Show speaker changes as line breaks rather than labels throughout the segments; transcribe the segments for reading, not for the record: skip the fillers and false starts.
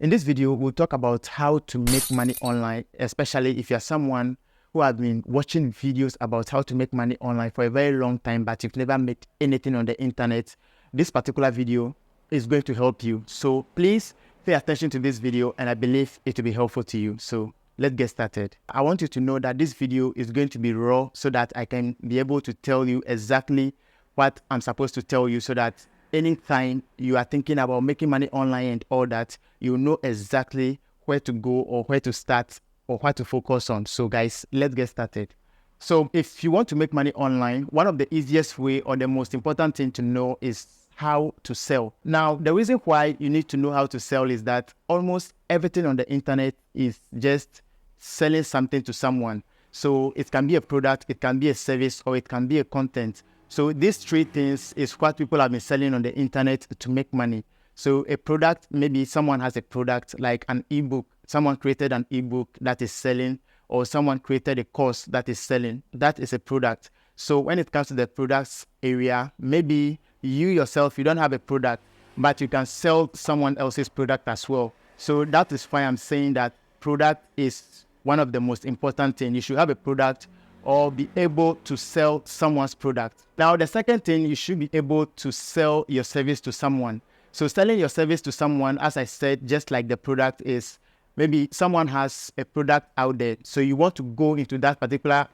In this video, we'll talk about how to make money online, especially if you're someone who has been watching videos about how to make money online for a very long time, but you've never made anything on the internet. This particular video is going to help you. So please pay attention to this video, and I believe it will be helpful to you. So let's get started. I want you to know that this video is going to be raw so that I can be able to tell you exactly what I'm supposed to tell you, so that anytime you are thinking about making money online and all that, you know exactly where to go or where to start or what to focus on. So guys, let's get started. So if you want to make money online, one of the easiest way or the most important thing to know is how to sell. Now, the reason why you need to know how to sell is that almost everything on the internet is just selling something to someone. So it can be a product, it can be a service, or it can be a content. So these three things is what people have been selling on the internet to make money. So a product, maybe someone has a product like an ebook. Someone created an ebook that is selling, or someone created a course that is selling. That is a product. So when it comes to the products area, maybe you yourself, you don't have a product, but you can sell someone else's product as well. So that is why I'm saying that product is one of the most important things. You should have a product or be able to sell someone's product. Now, the second thing, you should be able to sell your service to someone. So selling your service to someone, as I said, just like the product, is maybe someone has a product out there. So you want to go into that particular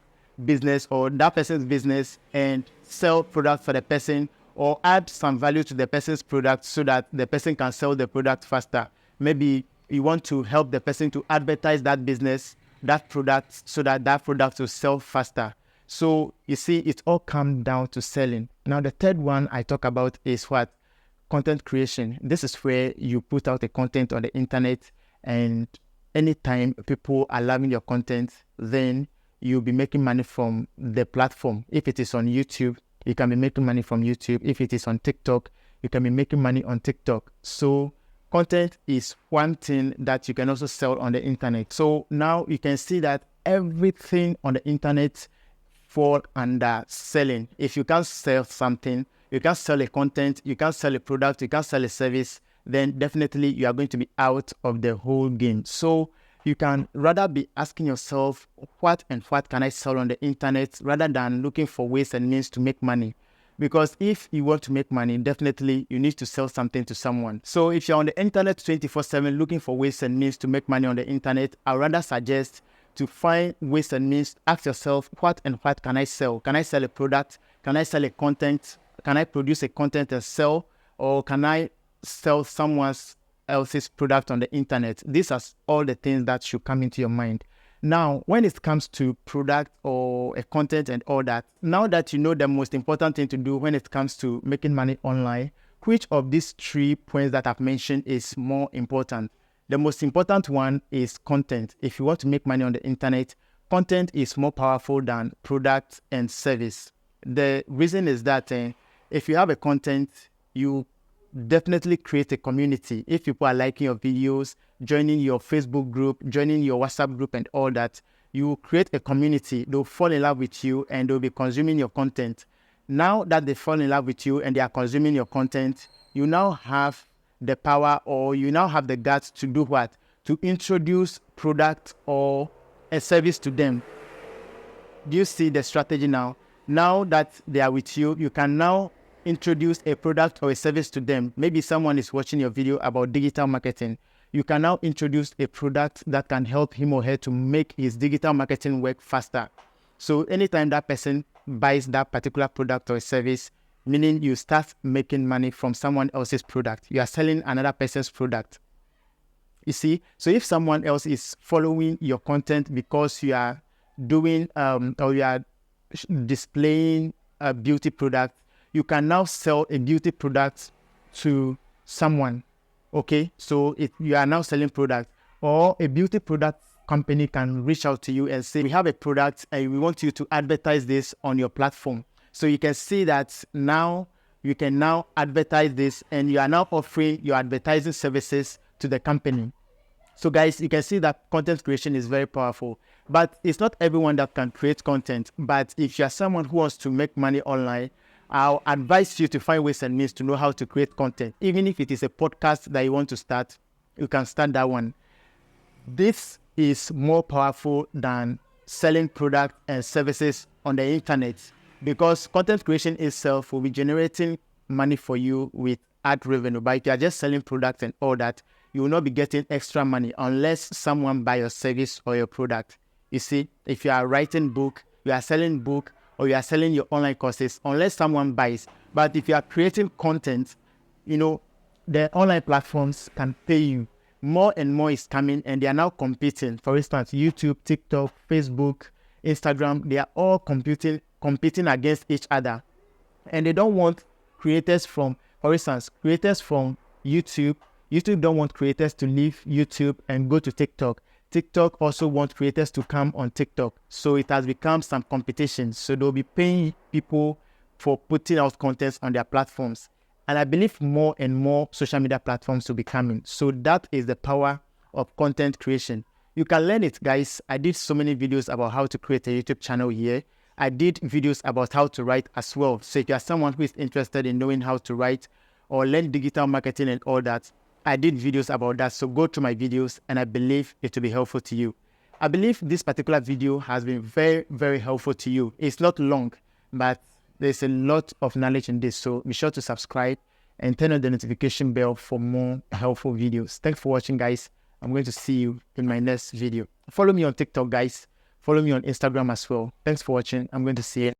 business or that person's business and sell product for the person, or add some value to the person's product so that the person can sell the product faster. Maybe you want to help the person to advertise that business, that product, so that that product will sell faster. So you see, it all comes down to selling. Now, the third one I talk about is what? Content creation. This is where you put out a content on the internet, and anytime people are loving your content, then you'll be making money from the platform. If it is on YouTube, you can be making money from YouTube. If it is on TikTok, you can be making money on TikTok. So content is one thing that you can also sell on the internet. So now you can see that everything on the internet fall under selling. If you can't sell something, you can't sell a content, you can't sell a product, you can't sell a service, then definitely you are going to be out of the whole game. So you can rather be asking yourself, what and what can I sell on the internet, rather than looking for ways and means to make money. Because if you want to make money, definitely you need to sell something to someone. So if you're on the internet 24/7 looking for ways and means to make money on the internet, I rather suggest to find ways and means. Ask yourself, what and what can I sell? Can I sell a product? Can I sell a content? Can I produce a content and sell? Or can I sell someone else's product on the internet? These are all the things that should come into your mind. Now, when it comes to product or a content and all that, now that you know the most important thing to do when it comes to making money online, which of these 3 points that I've mentioned is more important? The most important one is content. If you want to make money on the internet, content is more powerful than product and service. The reason is that if you have a content, you definitely create a community. If people are liking your videos, joining your Facebook group, joining your WhatsApp group and all that, you create a community. They'll fall in love with you and they'll be consuming your content. Now that they fall in love with you and they are consuming your content, you now have the power, or you now have the guts to do what? To introduce product or a service to them. Do you see the strategy now? Now that they are with you, you can now introduce a product or a service to them. Maybe someone is watching your video about digital marketing. You can now introduce a product that can help him or her to make his digital marketing work faster. So anytime that person buys that particular product or service, meaning you start making money from someone else's product, you are selling another person's product. You see, so if someone else is following your content because you are doing or you are displaying a beauty product, you can now sell a beauty product to someone. Okay, so you are now selling product, or a beauty product company can reach out to you and say, we have a product and we want you to advertise this on your platform. So you can see that now you can now advertise this, and you are now offering your advertising services to the company. So guys, you can see that content creation is very powerful, but it's not everyone that can create content. But if you are someone who wants to make money online, I'll advise you to find ways and means to know how to create content. Even if it is a podcast that you want to start, you can start that one. This is more powerful than selling products and services on the internet, because content creation itself will be generating money for you with ad revenue. But if you are just selling products and all that, you will not be getting extra money unless someone buy your service or your product. You see, if you are writing book, you are selling book, or you are selling your online courses, unless someone buys. But if you are creating content, the online platforms can pay you. More and more is coming, and they are now competing. For instance, YouTube, TikTok, Facebook, Instagram, they are all competing against each other. And they don't want creators from, for instance, creators from YouTube. YouTube don't want creators to leave YouTube and go to TikTok. TikTok also want creators to come on TikTok. So it has become some competition. So they'll be paying people for putting out contents on their platforms. And I believe more and more social media platforms will be coming. So that is the power of content creation. You can learn it, guys. I did so many videos about how to create a YouTube channel here. I did videos about how to write as well. So if you are someone who is interested in knowing how to write or learn digital marketing and all that, I did videos about that. So go to my videos, and I believe it will be helpful to you. I believe this particular video has been very, very helpful to you. It's not long, but there's a lot of knowledge in this. So be sure to subscribe and turn on the notification bell for more helpful videos. Thanks for watching, guys. I'm going to see you in my next video. Follow me on TikTok, guys. Follow me on Instagram as well. Thanks for watching. I'm going to see you.